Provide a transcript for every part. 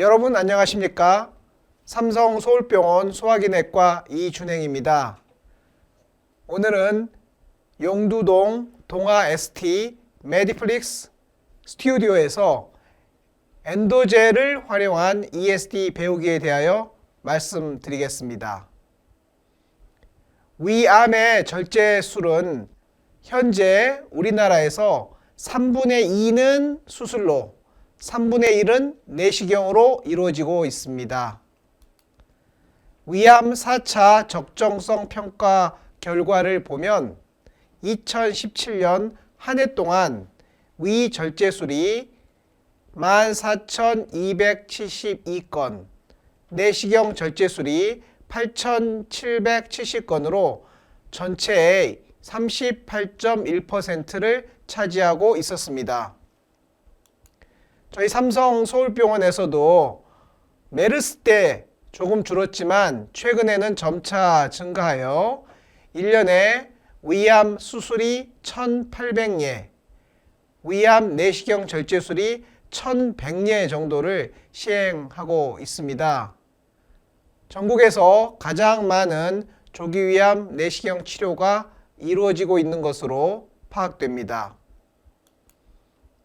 여러분 안녕하십니까? 삼성 서울병원 소화기내과 이준행입니다. 오늘은 용두동 동아 ST 메디플릭스 스튜디오에서 엔도젤을 활용한 ESD 배우기에 대하여 말씀드리겠습니다. 위암의 절제술은 현재 우리나라에서 3분의 2는 수술로 3분의 1은 내시경으로 이루어지고 있습니다. 위암 4차 적정성 평가 결과를 보면 2017년 한 해 동안 위절제술이 14,272건, 내시경 절제술이 8,770건으로 전체의 38.1%를 차지하고 있었습니다. 저희 삼성 서울병원에서도 메르스 때 조금 줄었지만 최근에는 점차 증가하여 1년에 위암 수술이 1,800예, 위암 내시경 절제술이 1,100예 정도를 시행하고 있습니다. 전국에서 가장 많은 조기위암 내시경 치료가 이루어지고 있는 것으로 파악됩니다.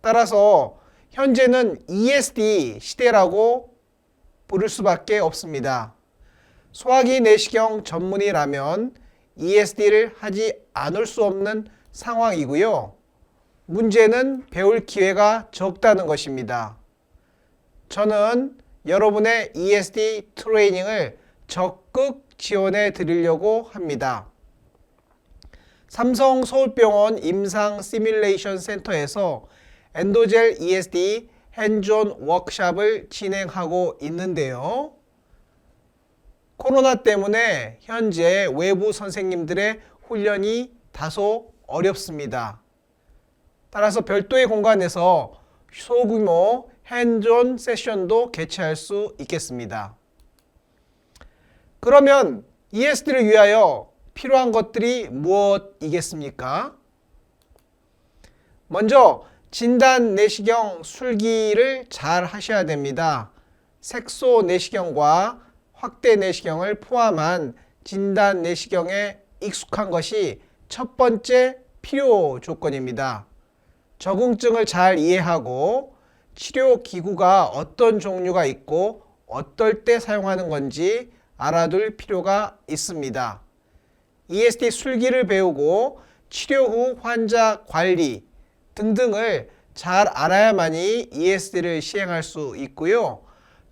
따라서 현재는 ESD 시대라고 부를 수밖에 없습니다. 소화기 내시경 전문의라면 ESD를 하지 않을 수 없는 상황이고요. 문제는 배울 기회가 적다는 것입니다. 저는 여러분의 ESD 트레이닝을 적극 지원해 드리려고 합니다. 삼성 서울병원 임상 시뮬레이션 센터에서 엔도젤 ESD 핸즈온 워크숍을 진행하고 있는데요. 코로나 때문에 현재 외부 선생님들의 훈련이 다소 어렵습니다. 따라서 별도의 공간에서 소규모 핸즈온 세션도 개최할 수 있겠습니다. 그러면 ESD를 위하여 필요한 것들이 무엇이겠습니까? 먼저 진단 내시경 술기를 잘 하셔야 됩니다. 색소 내시경과 확대 내시경을 포함한 진단 내시경에 익숙한 것이 첫 번째 필요 조건입니다. 적응증을 잘 이해하고 치료 기구가 어떤 종류가 있고 어떨 때 사용하는 건지 알아둘 필요가 있습니다. ESD 술기를 배우고 치료 후 환자 관리 등등을 잘 알아야만이 ESD를 시행할 수 있고요.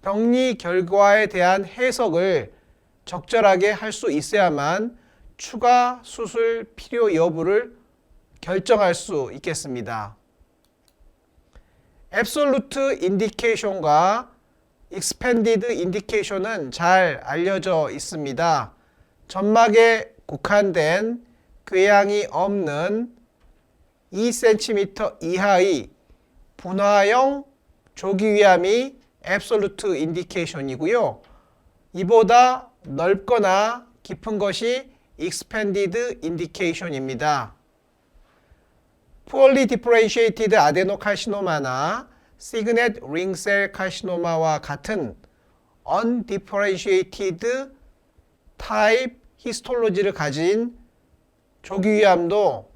병리 결과에 대한 해석을 적절하게 할 수 있어야만 추가 수술 필요 여부를 결정할 수 있겠습니다. 앱솔루트 인디케이션과 익스펜디드 인디케이션은 잘 알려져 있습니다. 점막에 국한된 궤양이 없는 2cm 이하의 분화형 조기위암이 앱솔루트 인디케이션이고요. 이보다 넓거나 깊은 것이 익스펜디드 인디케이션입니다. Poorly differentiated adenocarcinoma나 signet ring cell carcinoma와 같은 undifferentiated type 히스톨로지를 가진 조기위암도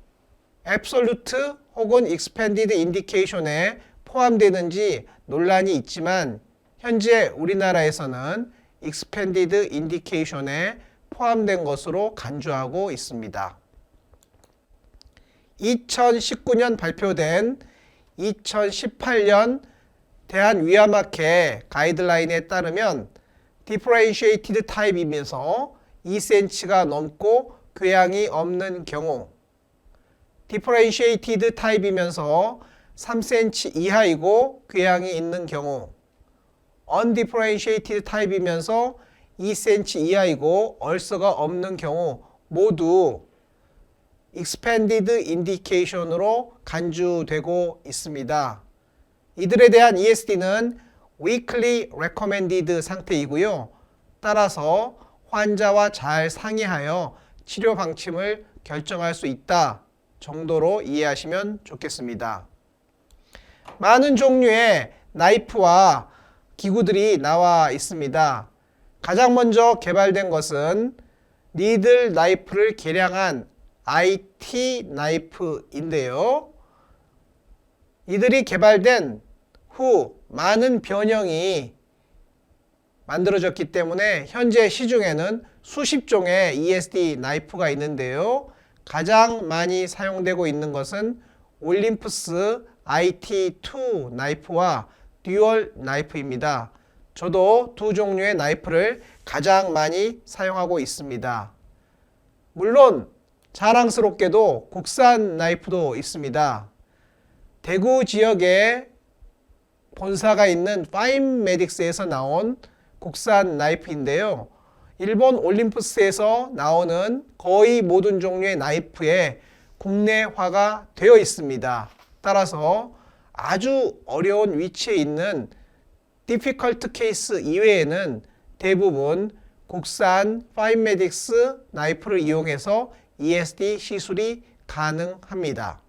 앱솔루트 혹은 익스펜디드 인디케이션에 포함되는지 논란이 있지만 현재 우리나라에서는 익스펜디드 인디케이션에 포함된 것으로 간주하고 있습니다. 2019년 발표된 2018년 대한위암학회 가이드라인에 따르면 differentiated 타입이면서 2cm가 넘고 궤양이 없는 경우, differentiated 타입이면서 3cm 이하이고 궤양이 있는 경우, undifferentiated 타입이면서 2cm 이하이고 얼서가 없는 경우 모두 expanded indication으로 간주되고 있습니다. 이들에 대한 ESD는 weakly recommended 상태이고요. 따라서 환자와 잘 상의하여 치료 방침을 결정할 수 있다 정도로 이해하시면 좋겠습니다. 많은 종류의 나이프와 기구들이 나와 있습니다. 가장 먼저 개발된 것은 니들 나이프를 개량한 IT 나이프인데요. 이들이 개발된 후 많은 변형이 만들어졌기 때문에 현재 시중에는 수십 종의 ESD 나이프가 있는데요. 가장 많이 사용되고 있는 것은 올림푸스 IT2 나이프와 듀얼 나이프입니다. 저도 두 종류의 나이프를 가장 많이 사용하고 있습니다. 물론 자랑스럽게도 국산 나이프도 있습니다. 대구 지역에 본사가 있는 파인메딕스에서 나온 국산 나이프인데요. 일본 올림푸스에서 나오는 거의 모든 종류의 나이프에 국내화가 되어 있습니다. 따라서 아주 어려운 위치에 있는 difficult case 이외에는 대부분 국산 파인메딕스 나이프를 이용해서 ESD 시술이 가능합니다.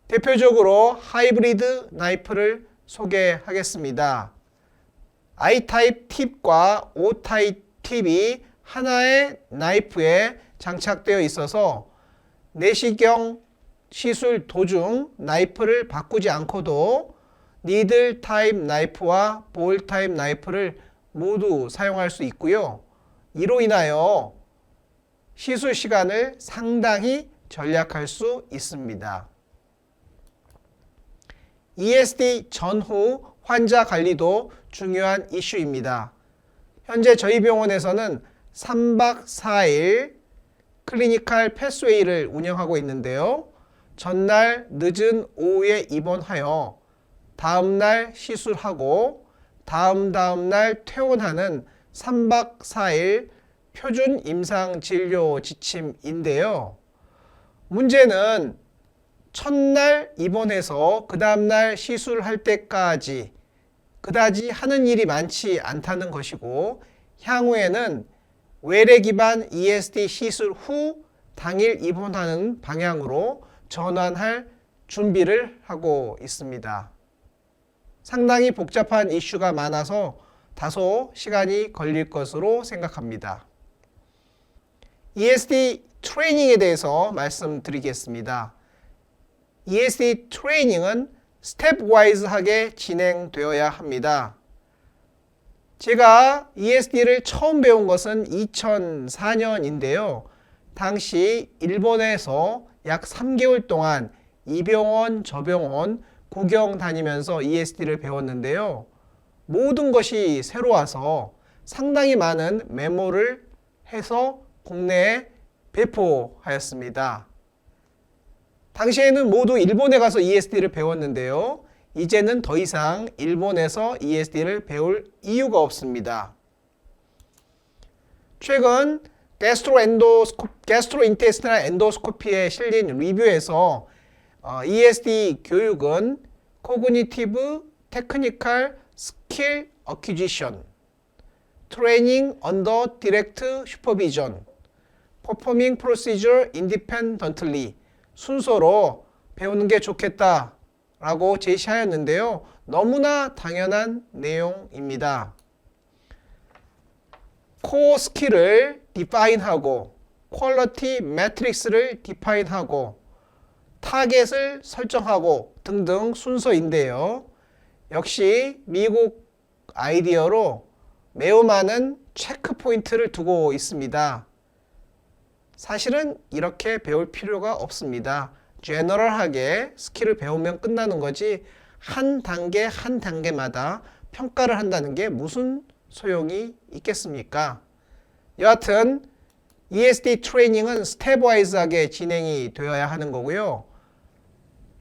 대표적으로 하이브리드 나이프를 소개하겠습니다. I-타입 팁과 O-타입 팁이 하나의 나이프에 장착되어 있어서 내시경 시술 도중 나이프를 바꾸지 않고도 니들 타입 나이프와 볼 타입 나이프를 모두 사용할 수 있고요. 이로 인하여 시술 시간을 상당히 절약할 수 있습니다. ESD 전후 환자 관리도 중요한 이슈입니다. 현재 저희 병원에서는 3박 4일 클리니컬 패스웨이를 운영하고 있는데요. 전날 늦은 오후에 입원하여 다음날 시술하고 다음날 퇴원하는 3박 4일 표준 임상 진료 지침인데요. 문제는 첫날 입원해서 그 다음날 시술할 때까지 그다지 하는 일이 많지 않다는 것이고, 향후에는 외래 기반 ESD 시술 후 당일 입원하는 방향으로 전환할 준비를 하고 있습니다. 상당히 복잡한 이슈가 많아서 다소 시간이 걸릴 것으로 생각합니다. ESD 트레이닝에 대해서 말씀드리겠습니다. ESD 트레이닝은 스텝와이즈하게 진행되어야 합니다. 제가 ESD를 처음 배운 것은 2004년인데요. 당시 일본에서 약 3개월 동안 이 병원 저 병원 구경 다니면서 ESD를 배웠는데요. 모든 것이 새로워서 상당히 많은 메모를 해서 국내에 배포하였습니다. 당시에는 모두 일본에 가서 ESD를 배웠는데요. 이제는 더 이상 일본에서 ESD를 배울 이유가 없습니다. 최근 게스트로인테스티널 엔도스코피에 실린 리뷰에서 ESD 교육은 Cognitive Technical Skill Acquisition, Training Under Direct Supervision, Performing Procedure Independently 순서로 배우는 게 좋겠다라고 제시하였는데요. 너무나 당연한 내용입니다. 코어 스킬을 디파인하고 퀄리티 매트릭스를 디파인하고 타겟을 설정하고 등등 순서인데요. 역시 미국 아이디어로 매우 많은 체크 포인트를 두고 있습니다. 사실은 이렇게 배울 필요가 없습니다. 제너럴하게 스킬을 배우면 끝나는 거지 한 단계 한 단계마다 평가를 한다는 게 무슨 소용이 있겠습니까? 여하튼 ESD 트레이닝은 스텝와이즈하게 진행이 되어야 하는 거고요.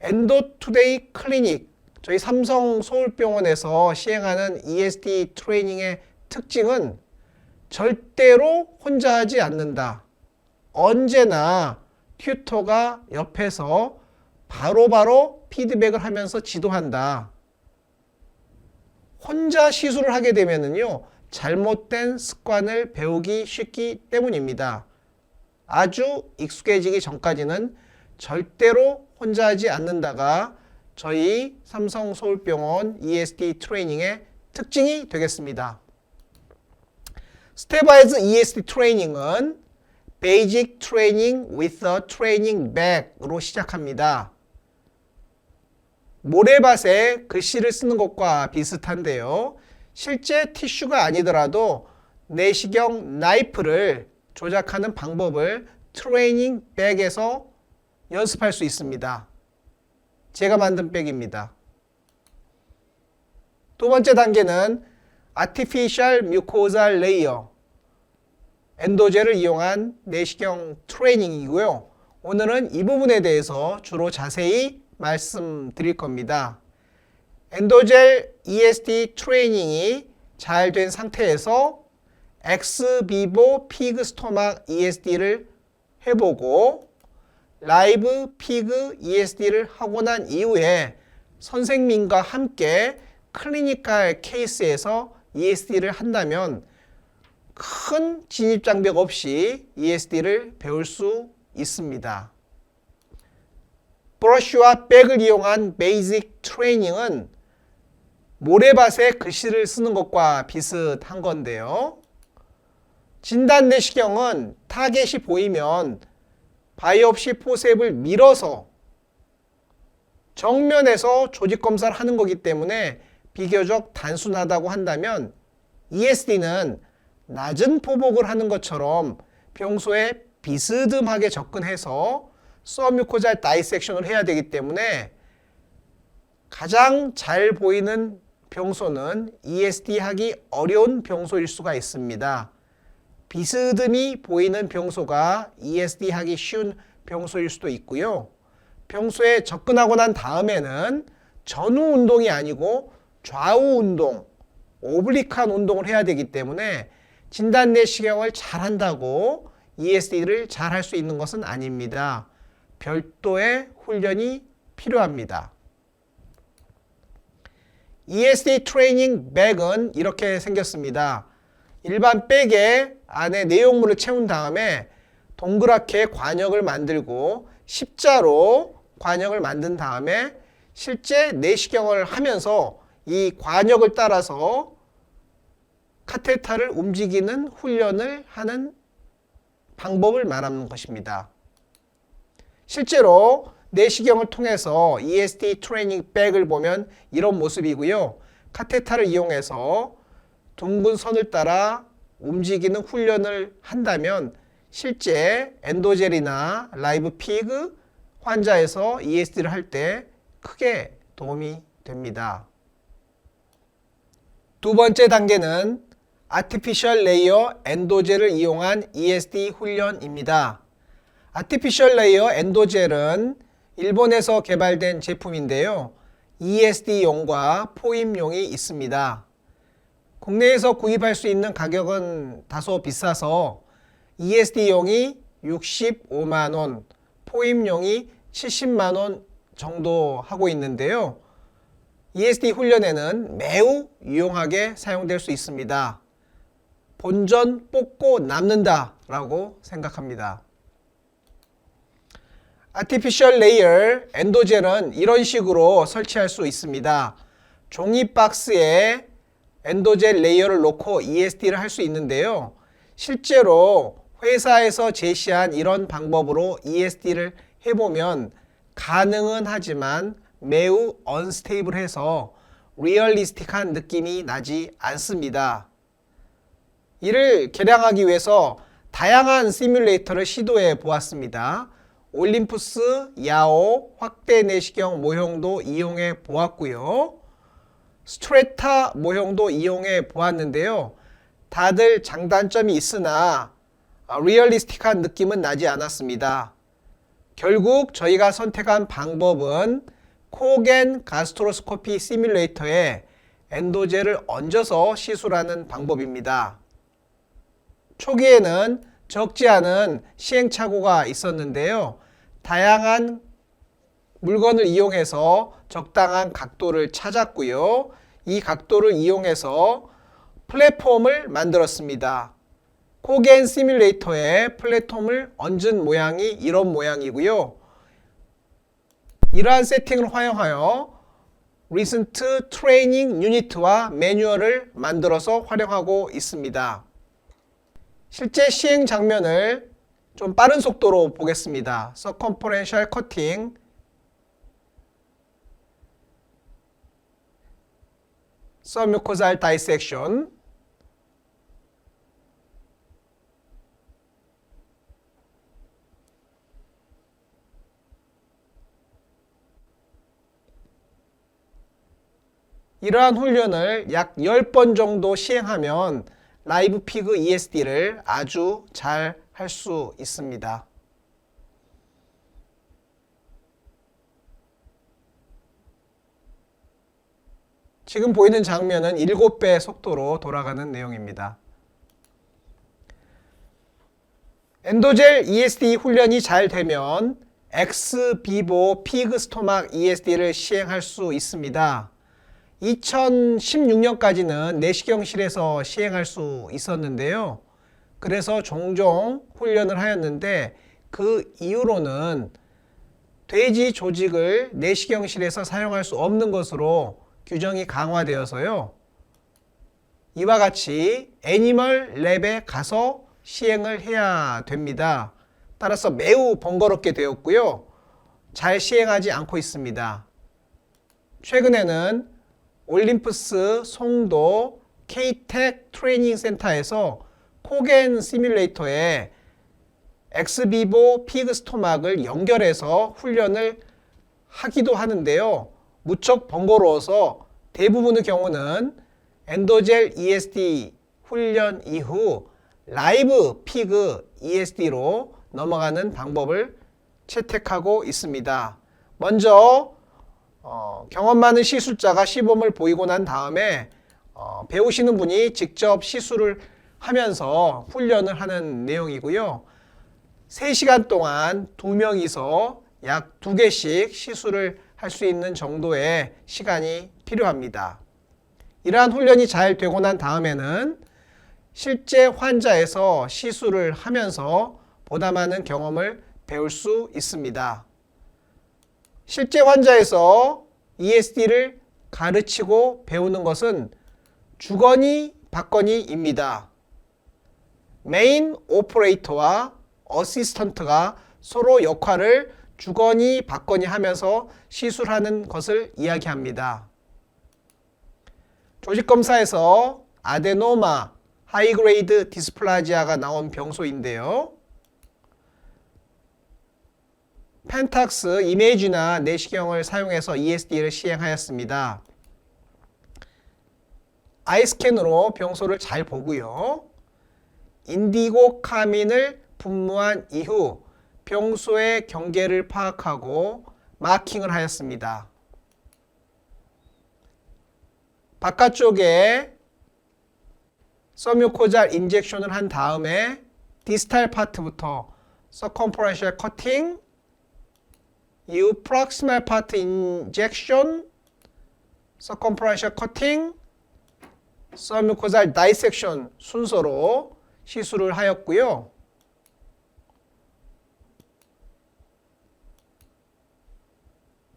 엔도투데이 클리닉, 저희 삼성 서울병원에서 시행하는 ESD 트레이닝의 특징은 절대로 혼자 하지 않는다. 언제나 튜터가 옆에서 바로바로 피드백을 하면서 지도한다. 혼자 시술을 하게 되면요, 잘못된 습관을 배우기 쉽기 때문입니다. 아주 익숙해지기 전까지는 절대로 혼자 하지 않는다가 저희 삼성서울병원 ESD 트레이닝의 특징이 되겠습니다. 스텝와이즈 ESD 트레이닝은 Basic Training with a Training Bag으로 시작합니다. 모래밭에 글씨를 쓰는 것과 비슷한데요. 실제 티슈가 아니더라도 내시경 나이프를 조작하는 방법을 트레이닝 백에서 연습할 수 있습니다. 제가 만든 백입니다. 두 번째 단계는 Artificial Mucosal Layer 엔도젤을 이용한 내시경 트레이닝이고요. 오늘은 이 부분에 대해서 주로 자세히 말씀드릴 겁니다. 엔도젤 ESD 트레이닝이 잘 된 상태에서 엑스비보 피그 스토막 ESD를 해보고 라이브 피그 ESD를 하고 난 이후에 선생님과 함께 클리니컬 케이스에서 ESD를 한다면 큰 진입장벽 없이 ESD를 배울 수 있습니다. 브러쉬와 백을 이용한 베이직 트레이닝은 모래밭에 글씨를 쓰는 것과 비슷한 건데요. 진단 내시경은 타겟이 보이면 바이옵시 포셉을 밀어서 정면에서 조직 검사를 하는 거기 때문에 비교적 단순하다고 한다면 ESD는 낮은 포복을 하는 것처럼 평소에 비스듬하게 접근해서 서뮤코잘 다이섹션을 해야 되기 때문에 가장 잘 보이는 병소는 ESD 하기 어려운 병소일 수가 있습니다. 비스듬히 보이는 병소가 ESD 하기 쉬운 병소일 수도 있고요. 병소에 접근하고 난 다음에는 전후 운동이 아니고 좌우 운동, 오블릭한 운동을 해야 되기 때문에 진단 내시경을 잘한다고 ESD를 잘 할 수 있는 것은 아닙니다. 별도의 훈련이 필요합니다. ESD 트레이닝 백은 이렇게 생겼습니다. 일반 백에 안에 내용물을 채운 다음에 동그랗게 관역을 만들고 십자로 관역을 만든 다음에 실제 내시경을 하면서 이 관역을 따라서 카테터를 움직이는 훈련을 하는 방법을 말하는 것입니다. 실제로 내시경을 통해서 ESD 트레이닝 백을 보면 이런 모습이고요. 카테터를 이용해서 둥근 선을 따라 움직이는 훈련을 한다면 실제 엔도젤이나 라이브 피그 환자에서 ESD를 할 때 크게 도움이 됩니다. 두 번째 단계는 Artificial Layer 엔도젤을 이용한 ESD 훈련입니다. Artificial Layer 엔도젤은 일본에서 개발된 제품인데요. ESD용과 포임용이 있습니다. 국내에서 구입할 수 있는 가격은 다소 비싸서 ESD용이 65만원, 포임용이 70만원 정도 하고 있는데요. ESD 훈련에는 매우 유용하게 사용될 수 있습니다. 본전 뽑고 남는다 라고 생각합니다. Artificial Layer 엔도젤은 이런 식으로 설치할 수 있습니다. 종이 박스에 엔도젤 레이어를 놓고 ESD를 할 수 있는데요. 실제로 회사에서 제시한 이런 방법으로 ESD를 해보면 가능은 하지만 매우 언스테이블해서 리얼리스틱한 느낌이 나지 않습니다. 이를 개량하기 위해서 다양한 시뮬레이터를 시도해 보았습니다. 올림푸스, 야오, 확대 내시경 모형도 이용해 보았고요. 스트레타 모형도 이용해 보았는데요. 다들 장단점이 있으나 리얼리스틱한 느낌은 나지 않았습니다. 결국 저희가 선택한 방법은 코겐 가스트로스코피 시뮬레이터에 엔도젤을 얹어서 시술하는 방법입니다. 초기에는 적지 않은 시행착오가 있었는데요. 다양한 물건을 이용해서 적당한 각도를 찾았고요. 이 각도를 이용해서 플랫폼을 만들었습니다. 코겐 시뮬레이터에 플랫폼을 얹은 모양이 이런 모양이고요. 이러한 세팅을 활용하여 Recent Training Unit와 매뉴얼을 만들어서 활용하고 있습니다. 실제 시행 장면을 좀 빠른 속도로 보겠습니다. Circumferential Cutting, Submucosal Dissection, 이러한 훈련을 약 10번 정도 시행하면 라이브 피그 ESD를 아주 잘 할 수 있습니다. 지금 보이는 장면은 7배 속도로 돌아가는 내용입니다. 엔도젤 ESD 훈련이 잘 되면 엑스비보 피그 스토막 ESD를 시행할 수 있습니다. 2016년까지는 내시경실에서 시행할 수 있었는데요. 그래서 종종 훈련을 하였는데 그 이후로는 돼지 조직을 내시경실에서 사용할 수 없는 것으로 규정이 강화되어서요. 이와 같이 애니멀 랩에 가서 시행을 해야 됩니다. 따라서 매우 번거롭게 되었고요. 잘 시행하지 않고 있습니다. 최근에는 올림푸스 송도 K-TEC 트레이닝 센터에서 코겐 시뮬레이터에 엑스비보 피그 스토막을 연결해서 훈련을 하기도 하는데요. 무척 번거로워서 대부분의 경우는 엔도젤 ESD 훈련 이후 라이브 피그 ESD로 넘어가는 방법을 채택하고 있습니다. 먼저 경험 많은 시술자가 시범을 보이고 난 다음에 배우시는 분이 직접 시술을 하면서 훈련을 하는 내용이고요. 3시간 동안 2명이서 약 2개씩 시술을 할 수 있는 정도의 시간이 필요합니다. 이러한 훈련이 잘 되고 난 다음에는 실제 환자에서 시술을 하면서 보다 많은 경험을 배울 수 있습니다. 실제 환자에서 ESD를 가르치고 배우는 것은 주거니 받거니입니다. 메인 오퍼레이터와 어시스턴트가 서로 역할을 주거니 받거니 하면서 시술하는 것을 이야기합니다. 조직검사에서 아데노마 하이그레이드 디스플라지아가 나온 병소인데요. 펜탁스 이미지나 내시경을 사용해서 ESD를 시행하였습니다. 아이스캔으로 병소를 잘 보고요. 인디고 카민을 분무한 이후 병소의 경계를 파악하고 마킹을 하였습니다. 바깥쪽에 서뮤코잘 인젝션을 한 다음에 디스탈 파트부터 서컴프렌셜 커팅, 이후 프록시멀 파트 인젝션, 서컴프렌셜 커팅, 서뮤코잘 다이섹션 순서로 시술을 하였고요.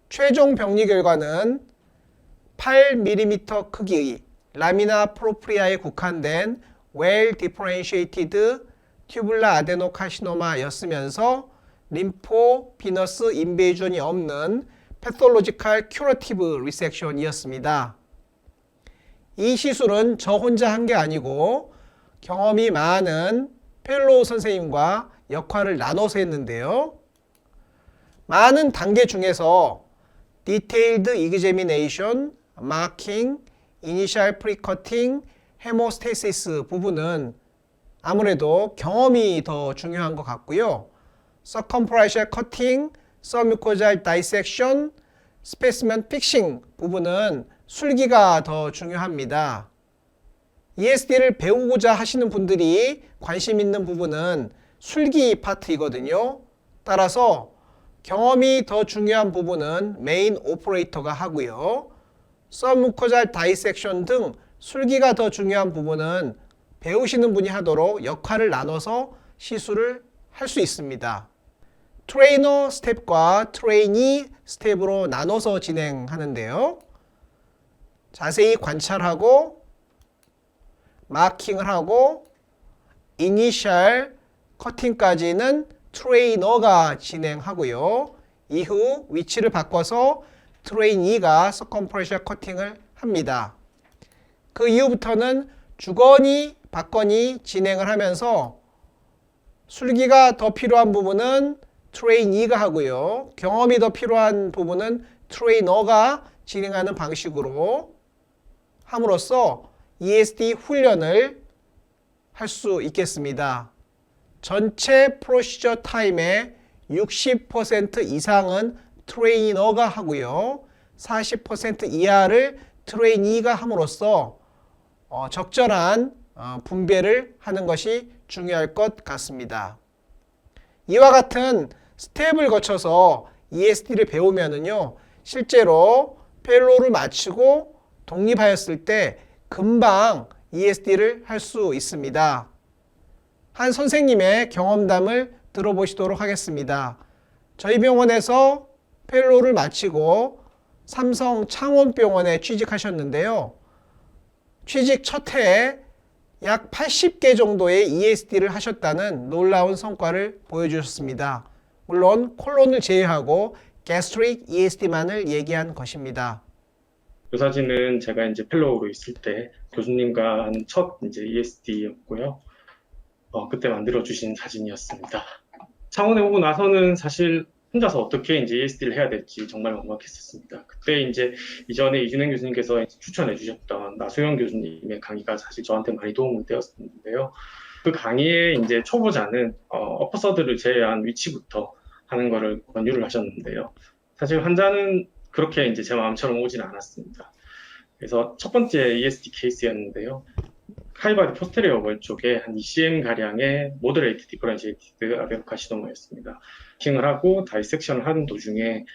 최종 병리 결과는 8mm 크기의 라미나 프로프리아에 국한된 well differentiated tubular adenocarcinoma였으면서 림포 비너스 인베이전이 없는 패톨로지컬 큐러티브 리섹션이었습니다. 이 시술은 저 혼자 한 게 아니고 경험이 많은 펠로우 선생님과 역할을 나눠서 했는데요. 많은 단계 중에서 Detailed Examination, Marking, Initial Pre-Cutting, Hemostasis 부분은 아무래도 경험이 더 중요한 것 같고요. Circumferential Cutting, Submucosal Dissection, Specimen Fixing 부분은 술기가 더 중요합니다. ESD를 배우고자 하시는 분들이 관심 있는 부분은 술기 파트이거든요. 따라서 경험이 더 중요한 부분은 메인 오퍼레이터가 하고요. 서뮤코잘 다이섹션 등 술기가 더 중요한 부분은 배우시는 분이 하도록 역할을 나눠서 시술을 할 수 있습니다. 트레이너 스텝과 트레이니 스텝으로 나눠서 진행하는데요. 자세히 관찰하고 마킹을 하고 이니셜 커팅까지는 트레이너가 진행하고요. 이후 위치를 바꿔서 트레이니가 서컴프레셔 커팅을 합니다. 그 이후부터는 주거니 받거니 진행을 하면서 술기가 더 필요한 부분은 트레이니가 하고요. 경험이 더 필요한 부분은 트레이너가 진행하는 방식으로 함으로써 ESD 훈련을 할 수 있겠습니다. 전체 프로시저 타임의 60% 이상은 트레이너가 하고요. 40% 이하를 트레이니가 함으로써 적절한 분배를 하는 것이 중요할 것 같습니다. 이와 같은 스텝을 거쳐서 ESD를 배우면은요, 실제로 펠로우를 마치고 독립하였을 때 금방 ESD를 할 수 있습니다. 한 선생님의 경험담을 들어보시도록 하겠습니다. 저희 병원에서 펠로우를 마치고 삼성 창원병원에 취직하셨는데요. 취직 첫 해에 약 80개 정도의 ESD를 하셨다는 놀라운 성과를 보여주셨습니다. 물론 콜론을 제외하고 gastric ESD만을 얘기한 것입니다. 이 사진은 제가 이제 펠로우로 있을 때 교수님과 한 첫 이제 ESD였고요. 그때 만들어 주신 사진이었습니다. 창원에 오고 나서는 사실 혼자서 어떻게 이제 ESD를 해야 될지 정말 막막했었습니다. 그때 이제 이전에 이준행 교수님께서 추천해 주셨던 나소영 교수님의 강의가 사실 저한테 많이 도움이 되었는데요. 그 강의에 이제 초보자는 어퍼서드를 제외한 위치부터 하는 거를 권유를 하셨는데요. 사실 환자는 그렇게 이제 제 마음처럼 오진 않았습니다. 그래서 첫 번째 ESD 케이스였는데요. 하이바디 포스테리어 월 쪽에 한 2cm 가량의 모더레이트 디퍼런시에이티드 아베노카시노마였습니다. 킹을 하고 다이섹션을 하는 도중에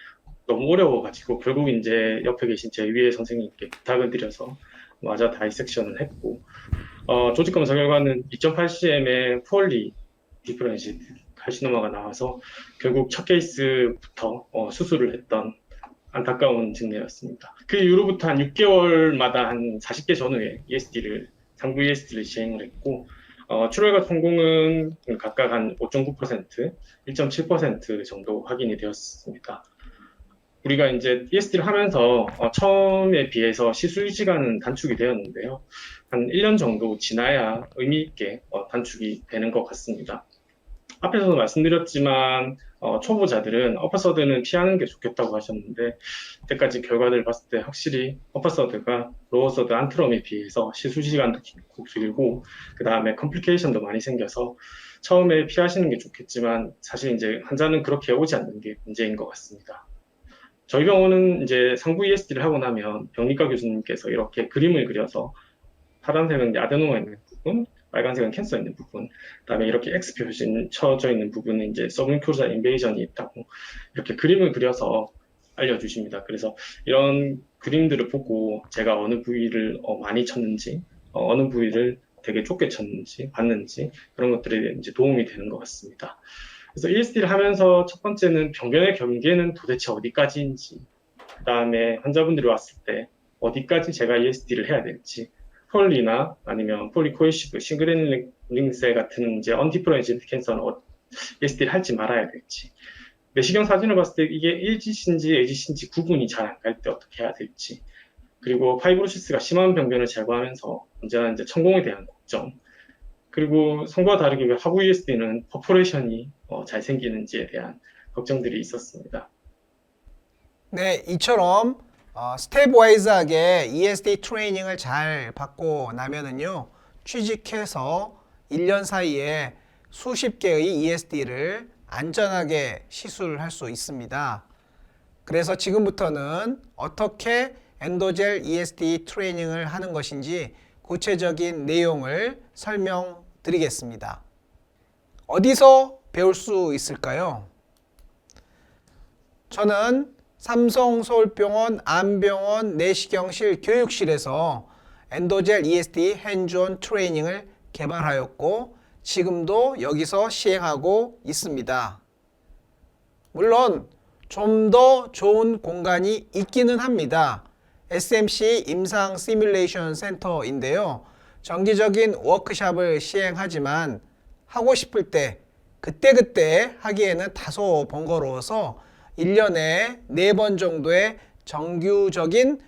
너무 어려워가지고 결국 이제 옆에 계신 제 위에 선생님께 부탁을 드려서 마저 다이섹션을 했고 조직 검사 결과는 2.8cm의 푸얼리 디퍼런시에이티드 카시노마가 나와서 결국 첫 케이스부터 수술을 했던 안타까운 증례였습니다. 그 이후로부터 한 6개월마다 한 40개 전후에 상부 ESD를 시행을 했고 출혈과 성공은 각각 한 5.9%, 1.7% 정도 확인이 되었습니다. 우리가 이제 ESD를 하면서 처음에 비해서 시술 시간은 단축이 되었는데요. 한 1년 정도 지나야 의미 있게 단축이 되는 것 같습니다. 앞에서도 말씀드렸지만 초보자들은 어퍼서드는 피하는 게 좋겠다고 하셨는데 그때까지 결과를 봤을 때 확실히 어퍼서드가 로어서드 안트롬에 비해서 시술 시간도 길고 그 다음에 컴플리케이션도 많이 생겨서 처음에 피하시는 게 좋겠지만 사실 이제 환자는 그렇게 오지 않는 게 문제인 것 같습니다. 저희 병원은 이제 상부 ESD를 하고 나면 병리과 교수님께서 이렇게 그림을 그려서 파란색은 아데노마 있는 부분, 빨간색은 캔서 있는 부분, 그다음에 이렇게 X 표시 쳐져 있는 부분은 이제 서브뮤코자 인베이전이 있다고 이렇게 그림을 그려서 알려주십니다. 그래서 이런 그림들을 보고 제가 어느 부위를 많이 쳤는지, 어느 부위를 되게 좁게 쳤는지, 봤는지 그런 것들이 이제 도움이 되는 것 같습니다. 그래서 ESD를 하면서 첫 번째는 병변의 경계는 도대체 어디까지인지, 그다음에 환자분들이 왔을 때 어디까지 제가 ESD를 해야 될지. 폴리나 아니면 폴리코이시브, 싱글앤링셀 같은 이제 언디퍼런시에이티드 캔서는 ESD를 할지 말아야 될지, 내시경 사진을 봤을 때 이게 일지신지 애지신지 구분이 잘 안 갈 때 어떻게 해야 될지, 그리고 파이브로시스가 심한 병변을 제거하면서 언제나 이제 천공에 대한 걱정, 그리고 성과 다르게 왜 하부 ESD는 퍼포레이션이 잘 생기는지에 대한 걱정들이 있었습니다. 네, 이처럼 스텝와이즈하게 ESD 트레이닝을 잘 받고 나면은요, 취직해서 1년 사이에 수십 개의 ESD를 안전하게 시술할 수 있습니다. 그래서 지금부터는 어떻게 엔도젤 ESD 트레이닝을 하는 것인지 구체적인 내용을 설명드리겠습니다. 어디서 배울 수 있을까요? 저는 삼성서울병원 안병원 내시경실 교육실에서 엔도젤 ESD 핸즈온 트레이닝을 개발하였고 지금도 여기서 시행하고 있습니다. 물론 좀 더 좋은 공간이 있기는 합니다. SMC 임상 시뮬레이션 센터인데요. 정기적인 워크숍을 시행하지만 하고 싶을 때 그때그때 하기에는 다소 번거로워서 1년에 4번 정도의 정규적인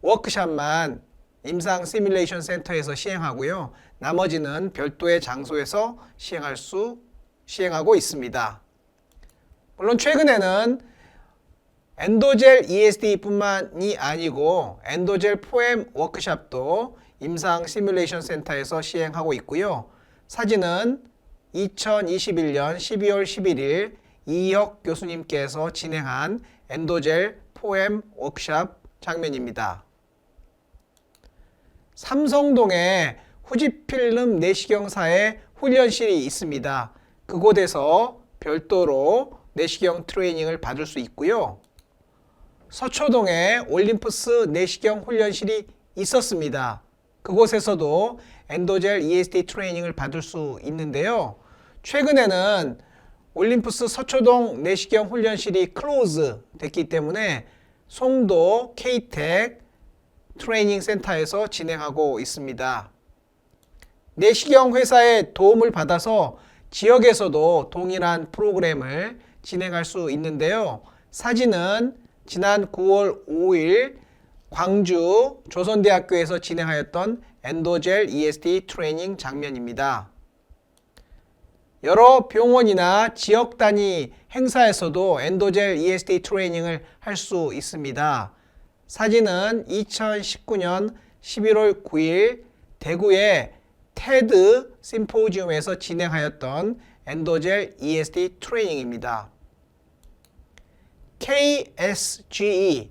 워크숍만 임상 시뮬레이션 센터에서 시행하고요. 나머지는 별도의 장소에서 시행하고 있습니다. 물론 최근에는 엔도젤 ESD뿐만이 아니고 엔도젤 포엠 워크숍도 임상 시뮬레이션 센터에서 시행하고 있고요. 사진은 2021년 12월 11일 이혁 교수님께서 진행한 엔도젤 포엠 워크숍 장면입니다. 삼성동에 후지필름 내시경사의 훈련실이 있습니다. 그곳에서 별도로 내시경 트레이닝을 받을 수 있고요. 서초동에 올림푸스 내시경 훈련실이 있었습니다. 그곳에서도 엔도젤 ESD 트레이닝을 받을 수 있는데요. 최근에는 올림푸스 서초동 내시경 훈련실이 클로즈 됐기 때문에 송도 K텍 트레이닝 센터에서 진행하고 있습니다. 내시경 회사의 도움을 받아서 지역에서도 동일한 프로그램을 진행할 수 있는데요. 사진은 지난 9월 5일 광주 조선대학교에서 진행하였던 엔도젤 ESD 트레이닝 장면입니다. 여러 병원이나 지역 단위 행사에서도 엔도젤 ESD 트레이닝을 할 수 있습니다. 사진은 2019년 11월 9일 대구의 테드 심포지움에서 진행하였던 엔도젤 ESD 트레이닝입니다. KSGE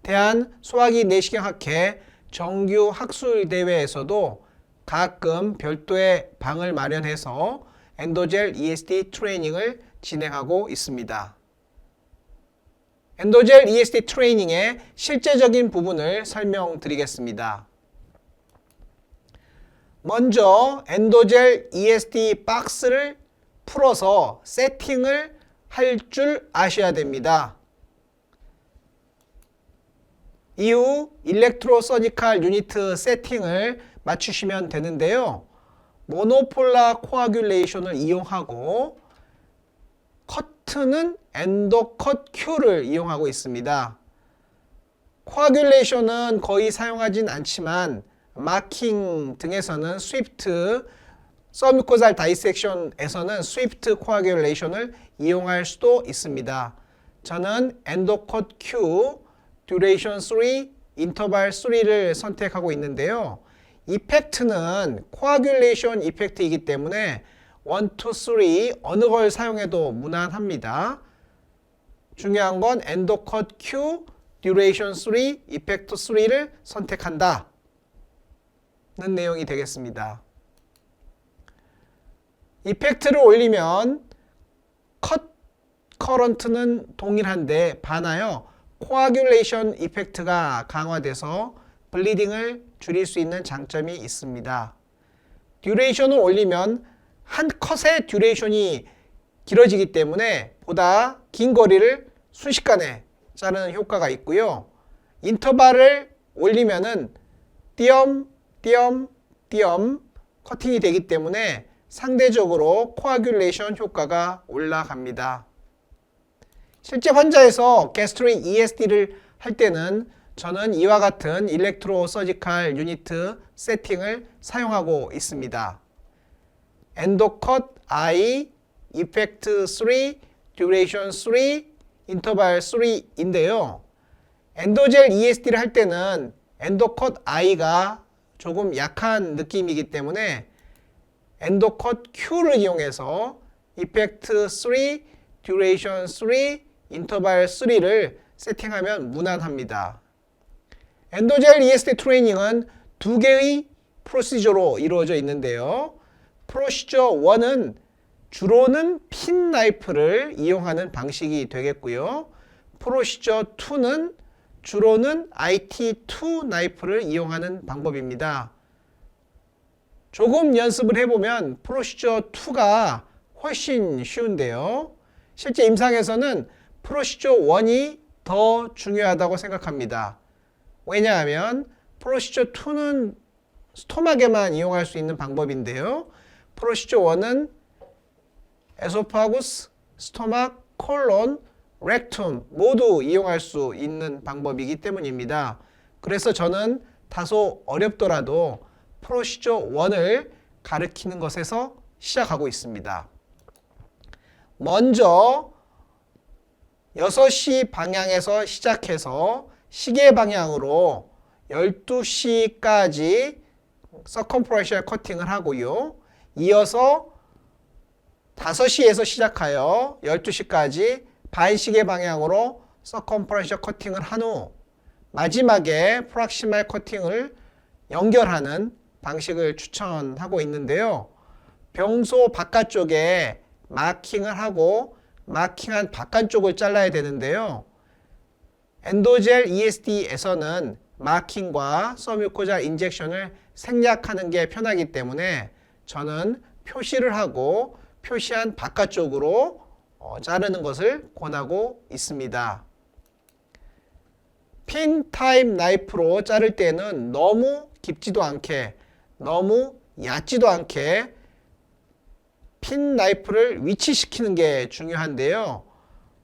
대한소화기 내시경학회 정규 학술 대회에서도 가끔 별도의 방을 마련해서 엔도젤 ESD 트레이닝을 진행하고 있습니다. 엔도젤 ESD 트레이닝의 실제적인 부분을 설명드리겠습니다. 먼저 엔도젤 ESD 박스를 풀어서 세팅을 할 줄 아셔야 됩니다. 이후 일렉트로 서지컬 유니트 세팅을 맞추시면 되는데요. 모노폴라 코아귤레이션을 이용하고 커트는 엔도컷 Q를 이용하고 있습니다. 코아귤레이션은 거의 사용하진 않지만 마킹 등에서는 스위프트, 서뮤코잘 다이섹션에서는 스위프트 코아귤레이션을 이용할 수도 있습니다. 저는 엔도컷 Q, 듀레이션 3, 인터벌 3를 선택하고 있는데요. 이펙트는 코아귤레이션 이펙트이기 때문에 1, 2, 3 어느 걸 사용해도 무난합니다. 중요한 건 엔도컷 Q, 듀레이션 3, 이펙트 3를 선택한다 는 내용이 되겠습니다. 이펙트를 올리면 컷 커런트는 동일한데 반하여 코아귤레이션 이펙트가 강화돼서 블리딩을 줄일 수 있는 장점이 있습니다. 듀레이션을 올리면 한 컷의 듀레이션이 길어지기 때문에 보다 긴 거리를 순식간에 자르는 효과가 있고요. 인터벌을 올리면은 띄엄 커팅이 되기 때문에 상대적으로 코아귤레이션 효과가 올라갑니다. 실제 환자에서 게스트릭 ESD를 할 때는 저는 이와 같은 일렉트로 서지컬 유니트 세팅을 사용하고 있습니다. 엔도컷 I, 이펙트 3, 듀레이션 3, 인터벌 3인데요. 엔도젤 ESD를 할 때는 엔도컷 I가 조금 약한 느낌이기 때문에 엔도컷 Q를 이용해서 이펙트 3, 듀레이션 3, 인터벌 3를 세팅하면 무난합니다. 엔도젤 ESD 트레이닝은 두 개의 프로시저로 이루어져 있는데요. 프로시저 1은 주로는 핀 나이프를 이용하는 방식이 되겠고요. 프로시저 2는 주로는 IT2 나이프를 이용하는 방법입니다. 조금 연습을 해보면 프로시저 2가 훨씬 쉬운데요. 실제 임상에서는 프로시저 1이 더 중요하다고 생각합니다. 왜냐하면 프로시저 2는 스토막에만 이용할 수 있는 방법인데요. 프로시저 1은 에소파구스, 스토막, 콜론, 렉툼 모두 이용할 수 있는 방법이기 때문입니다. 그래서 저는 다소 어렵더라도 프로시저 1을 가르치는 것에서 시작하고 있습니다. 먼저 6시 방향에서 시작해서 시계 방향으로 12시까지 서컴프런셜 커팅을 하고요. 이어서 5시에서 시작하여 12시까지 반시계 방향으로 서컴프런셜 커팅을 한 후 마지막에 프락시말 커팅을 연결하는 방식을 추천하고 있는데요. 병소 바깥쪽에 마킹을 하고 마킹한 바깥쪽을 잘라야 되는데요. 엔도젤 ESD에서는 마킹과 서뮤코잘 인젝션을 생략하는 게 편하기 때문에 저는 표시를 하고 표시한 바깥쪽으로 자르는 것을 권하고 있습니다. 핀 타입 나이프로 자를 때는 너무 깊지도 않게 너무 얕지도 않게 핀 나이프를 위치시키는 게 중요한데요.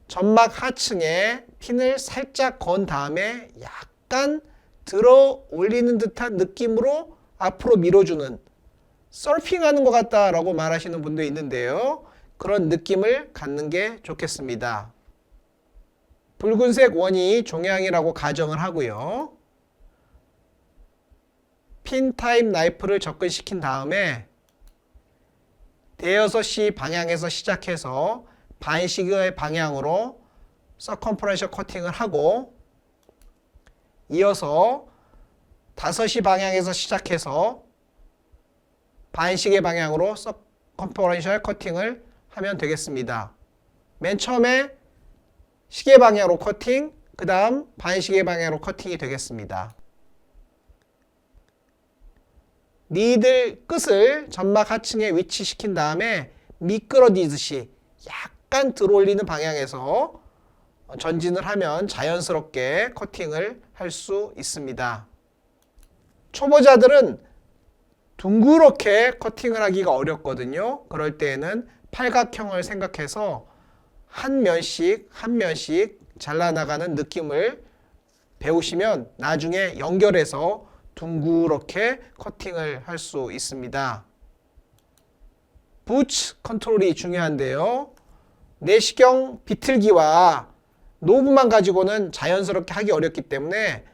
점막 하층에 핀을 살짝 건 다음에 약간 들어 올리는 듯한 느낌으로 앞으로 밀어주는 서핑하는 것 같다라고 말하시는 분도 있는데요. 그런 느낌을 갖는 게 좋겠습니다. 붉은색 원이 종양이라고 가정을 하고요. 핀 타입 나이프를 접근시킨 다음에 대여섯 시 방향에서 시작해서 반시계의 방향으로 서컴프런셜 커팅을 하고 이어서 5시 방향에서 시작해서 반시계 방향으로 서컴퍼런셜 커팅을 하면 되겠습니다. 맨 처음에 시계 방향으로 커팅, 그 다음 반시계 방향으로 커팅이 되겠습니다. 니들 끝을 점막 하층에 위치시킨 다음에 미끄러지듯이 약간 들어올리는 방향에서 전진을 하면 자연스럽게 커팅을 할 수 있습니다. 초보자들은 둥그렇게 커팅을 하기가 어렵거든요. 그럴 때에는 팔각형을 생각해서 한 면씩 한 면씩 잘라나가는 느낌을 배우시면 나중에 연결해서 둥그렇게 커팅을 할 수 있습니다. 부츠 컨트롤이 중요한데요. 내시경 비틀기와 노브만 가지고는 자연스럽게 하기 어렵기 때문에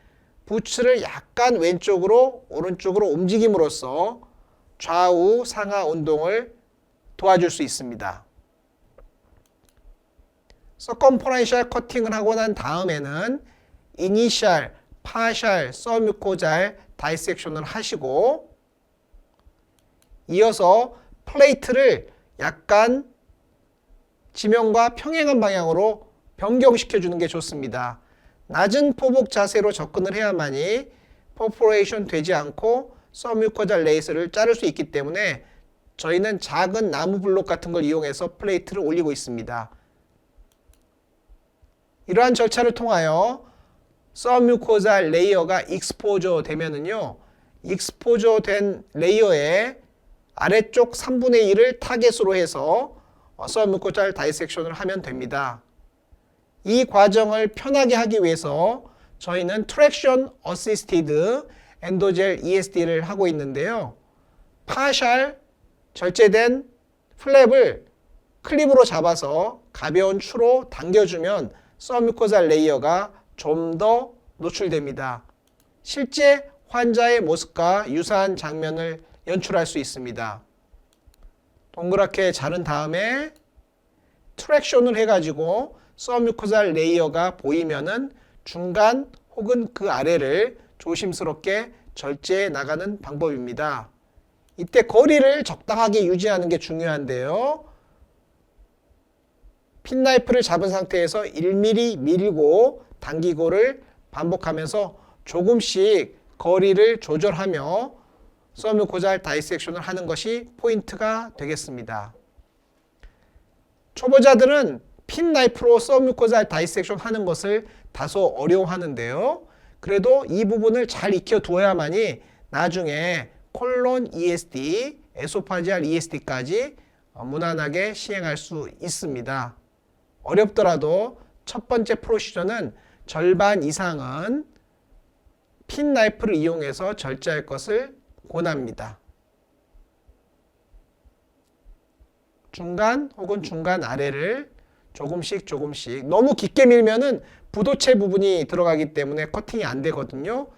부츠를 약간 왼쪽으로 오른쪽으로 움직임으로써 좌우 상하 운동을 도와줄 수 있습니다. 서컴퍼런셜 커팅을 하고 난 다음에는 이니셜, 파셜, 서뮤코잘 다이섹션을 하시고 이어서 플레이트를 약간 지면과 평행한 방향으로 변경시켜 주는 게 좋습니다. 낮은 포복 자세로 접근을 해야만이 퍼포레이션 되지 않고 서뮤코잘 레이스를 자를 수 있기 때문에 저희는 작은 나무 블록 같은 걸 이용해서 플레이트를 올리고 있습니다. 이러한 절차를 통하여 서뮤코잘 레이어가 익스포저 되면은요, 익스포저 된 레이어의 아래쪽 3분의 1을 타겟으로 해서 서뮤코잘 다이섹션을 하면 됩니다. 이 과정을 편하게 하기 위해서 저희는 트랙션 어시스티드 엔도젤 ESD를 하고 있는데요. 파셜 절제된 플랩을 클립으로 잡아서 가벼운 추로 당겨주면 서뮤코잘 레이어가 좀 더 노출됩니다. 실제 환자의 모습과 유사한 장면을 연출할 수 있습니다. 동그랗게 자른 다음에 트랙션을 해가지고 서뮤코잘 레이어가 보이면은 중간 혹은 그 아래를 조심스럽게 절제해 나가는 방법입니다. 이때 거리를 적당하게 유지하는 게 중요한데요. 핀나이프를 잡은 상태에서 1mm 밀고 당기고를 반복하면서 조금씩 거리를 조절하며 서뮤코잘 다이섹션을 하는 것이 포인트가 되겠습니다. 초보자들은 핀 나이프로 서브뮤코잘 다이섹션 하는 것을 다소 어려워하는데요. 그래도 이 부분을 잘 익혀두어야만이 나중에 콜론 ESD, 에소파지알 ESD까지 무난하게 시행할 수 있습니다. 어렵더라도 첫 번째 프로시저는 절반 이상은 핀 나이프를 이용해서 절제할 것을 권합니다. 중간 혹은 중간 아래를 조금씩 너무 깊게 밀면은 부도체 부분이 들어가기 때문에 커팅이 안 되거든요.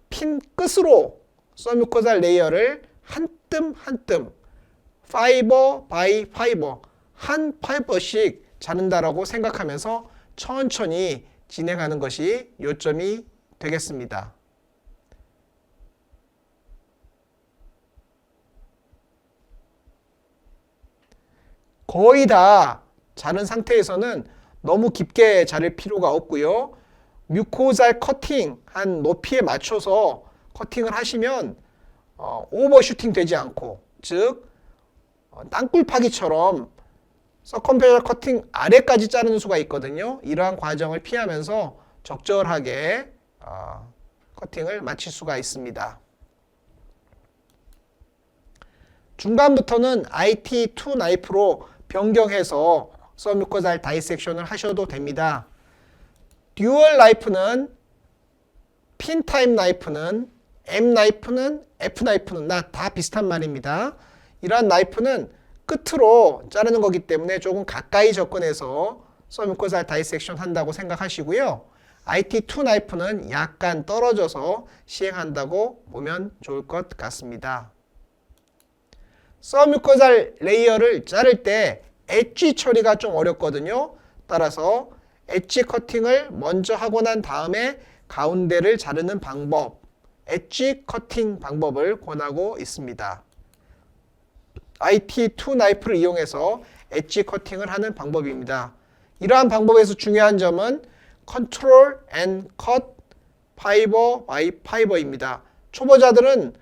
핀 끝으로 서뮤코잘 레이어를 한 뜸 한 뜸, 파이버 바이 파이버, 한 파이버씩 자른다라고 생각하면서 천천히 진행하는 것이 요점이 되겠습니다. 거의 다 자른 상태에서는 너무 깊게 자를 필요가 없고요. 뮤코잘 커팅 한 높이에 맞춰서 커팅을 하시면 오버슈팅 되지 않고, 즉 땅굴 파기처럼 서컴페셜 커팅 아래까지 자르는 수가 있거든요. 이러한 과정을 피하면서 적절하게 커팅을 마칠 수가 있습니다. 중간부터는 IT2 나이프로 변경해서 서뮤코잘 다이섹션을 하셔도 됩니다. 듀얼 나이프는 핀 타입 나이프는 M 나이프는 F 나이프는 다 비슷한 말입니다. 이러한 나이프는 끝으로 자르는 거기 때문에 조금 가까이 접근해서 서뮤코잘 다이섹션 한다고 생각하시고요. IT2 나이프는 약간 떨어져서 시행한다고 보면 좋을 것 같습니다. 서뮤코잘 레이어를 자를 때 엣지 처리가 좀 어렵거든요. 따라서 엣지 커팅을 먼저 하고 난 다음에 가운데를 자르는 방법, 엣지 커팅 방법을 권하고 있습니다. IT2 나이프를 이용해서 엣지 커팅을 하는 방법입니다. 이러한 방법에서 중요한 점은 컨트롤 앤 컷 파이버 바이 파이버입니다. 초보자들은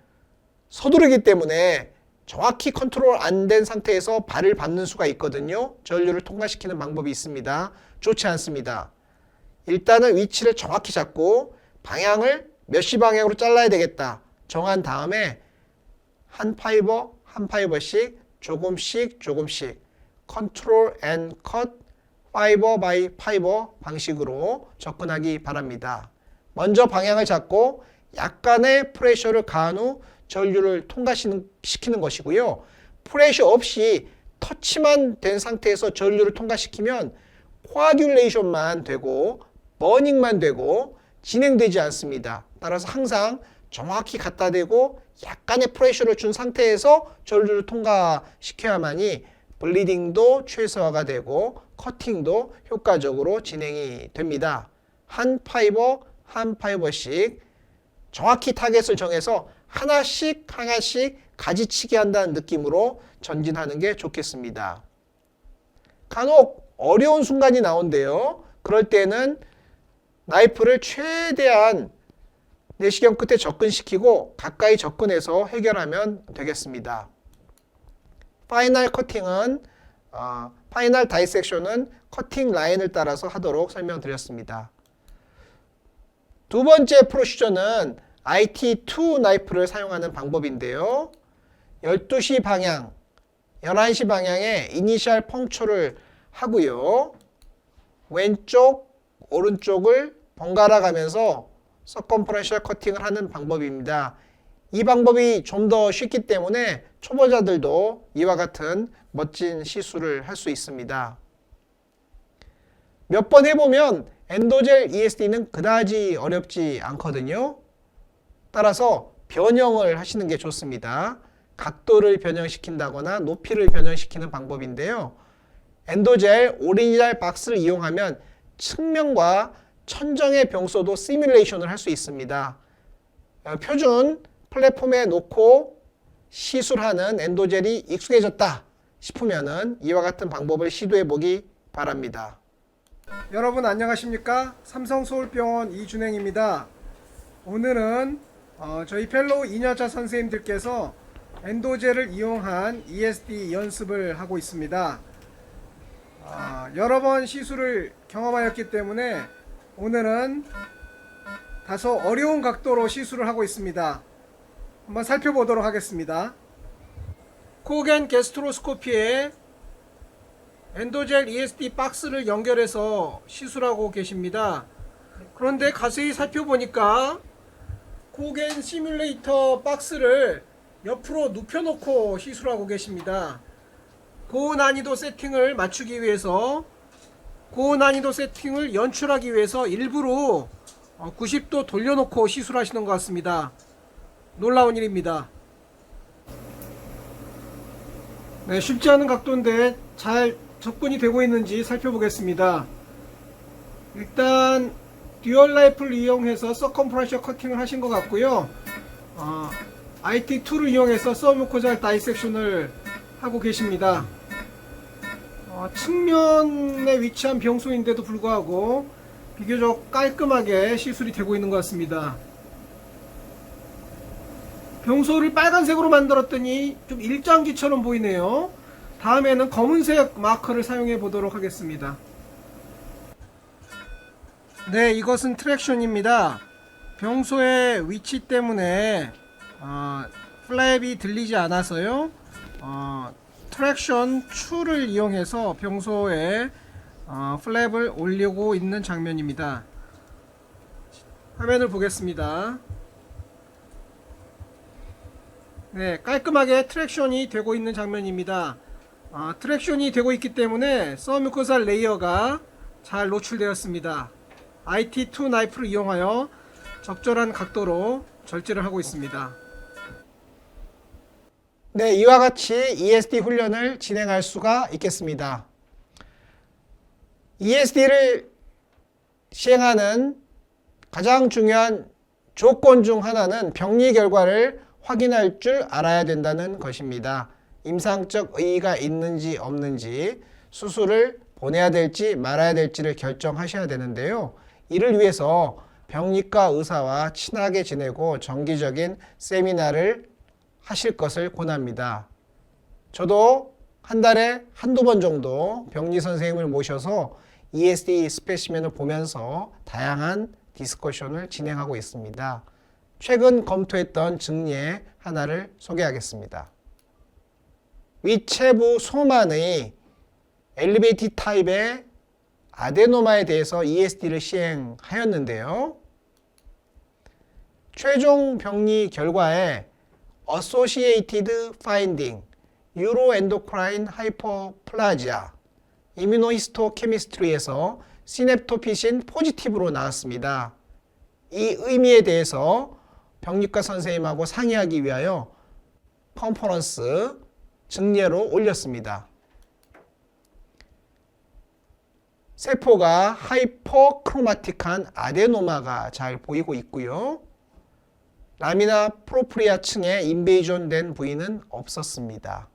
서두르기 때문에 정확히 컨트롤 안 된 상태에서 발을 밟는 수가 있거든요. 전류를 통과시키는 방법이 있습니다. 좋지 않습니다. 일단은 위치를 정확히 잡고 방향을 몇 시 방향으로 잘라야 되겠다 정한 다음에 한 파이버 한 파이버씩 조금씩 컨트롤 앤 컷 파이버 바이 파이버 방식으로 접근하기 바랍니다. 먼저 방향을 잡고 약간의 프레셔를 가한 후 전류를 통과시키는 것이고요. 프레셔 없이 터치만 된 상태에서 전류를 통과시키면 코아듈레이션만 되고 버닝만 되고 진행되지 않습니다. 따라서 항상 정확히 갖다 대고 약간의 프레셔를 준 상태에서 전류를 통과시켜야만이 블리딩도 최소화가 되고 커팅도 효과적으로 진행이 됩니다. 한 파이버 한 파이버씩 정확히 타겟을 정해서 하나씩 가지치기 한다는 느낌으로 전진하는 게 좋겠습니다. 간혹 어려운 순간이 나온대요. 그럴 때는 나이프를 최대한 내시경 끝에 접근시키고 가까이 접근해서 해결하면 되겠습니다. 파이널 커팅은 파이널 다이섹션은 커팅 라인을 따라서 하도록 설명드렸습니다. 두 번째 프로시저는 IT2 나이프를 사용하는 방법인데요. 12시 방향, 11시 방향에 이니셜 펑초를 하고요. 왼쪽, 오른쪽을 번갈아 가면서 서컴퍼런셜 커팅을 하는 방법입니다. 이 방법이 좀 더 쉽기 때문에 초보자들도 이와 같은 멋진 시술을 할 수 있습니다. 몇 번 해보면 엔도젤 ESD는 그다지 어렵지 않거든요. 따라서 변형을 하시는 게 좋습니다. 각도를 변형시킨다거나 높이를 변형시키는 방법인데요. 엔도젤 오리지널 박스를 이용하면 측면과 천정의 병소도 시뮬레이션을 할 수 있습니다. 표준 플랫폼에 놓고 시술하는 엔도젤이 익숙해졌다 싶으면은 이와 같은 방법을 시도해 보기 바랍니다. 여러분 안녕하십니까? 삼성서울병원 이준행입니다. 오늘은 저희 펠로우 2년차 선생님들께서 엔도젤을 이용한 ESD 연습을 하고 있습니다. 여러 번 시술을 경험하였기 때문에 오늘은 다소 어려운 각도로 시술을 하고 있습니다. 한번 살펴보도록 하겠습니다. 코겐 게스트로스코피에 엔도젤 ESD 박스를 연결해서 시술하고 계십니다. 그런데 자세히 살펴보니까 코겐 시뮬레이터 박스를 옆으로 눕혀놓고 시술하고 계십니다. 고난이도 세팅을 맞추기 위해서, 고난이도 세팅을 연출하기 위해서 일부러 90도 돌려놓고 시술하시는 것 같습니다. 놀라운 일입니다. 네, 쉽지 않은 각도인데 잘 접근이 되고 있는지 살펴보겠습니다. 일단 듀얼 라이프를 이용해서 서컴프레셔 커팅을 하신 것 같고요. IT2를 이용해서 서브뮤코잘 다이섹션을 하고 계십니다. 측면에 위치한 병소인데도 불구하고 비교적 깔끔하게 시술이 되고 있는 것 같습니다. 병소를 빨간색으로 만들었더니 좀 일장기처럼 보이네요. 다음에는 검은색 마커를 사용해 보도록 하겠습니다. 네, 이것은 트랙션입니다. 병소의 위치 때문에 플랩이 들리지 않아서요. 트랙션 추를 이용해서 병소에 플랩을 올리고 있는 장면입니다. 화면을 보겠습니다. 네, 깔끔하게 트랙션이 되고 있는 장면입니다. 트랙션이 되고 있기 때문에 서뮤코살 레이어가 잘 노출되었습니다. IT2 나이프를 이용하여 적절한 각도로 절제를 하고 있습니다. 네, 이와 같이 ESD 훈련을 진행할 수가 있겠습니다. ESD를 시행하는 가장 중요한 조건 중 하나는 병리 결과를 확인할 줄 알아야 된다는 것입니다. 임상적 의의가 있는지 없는지, 수술을 보내야 될지 말아야 될지를 결정하셔야 되는데요. 이를 위해서 병리과 의사와 친하게 지내고 정기적인 세미나를 하실 것을 권합니다. 저도 한 달에 한두 번 정도 병리 선생님을 모셔서 ESD 스페시멘을 보면서 다양한 디스커션을 진행하고 있습니다. 최근 검토했던 증례 하나를 소개하겠습니다. 윗체부 소만의 엘리베이티 타입의 아데노마에 대해서 ESD를 시행하였는데요. 최종 병리 결과에 Associated Finding, Neuroendocrine Hyperplasia, Immunohistochemistry에서 시냅토피신 포지티브로 나왔습니다. 이 의미에 대해서 병리과 선생님하고 상의하기 위하여 컨퍼런스 증례로 올렸습니다. 세포가 하이퍼크로마틱한 아데노마가 잘 보이고 있고요. 라미나 프로프리아 층에 인베이전된 부위는 없었습니다.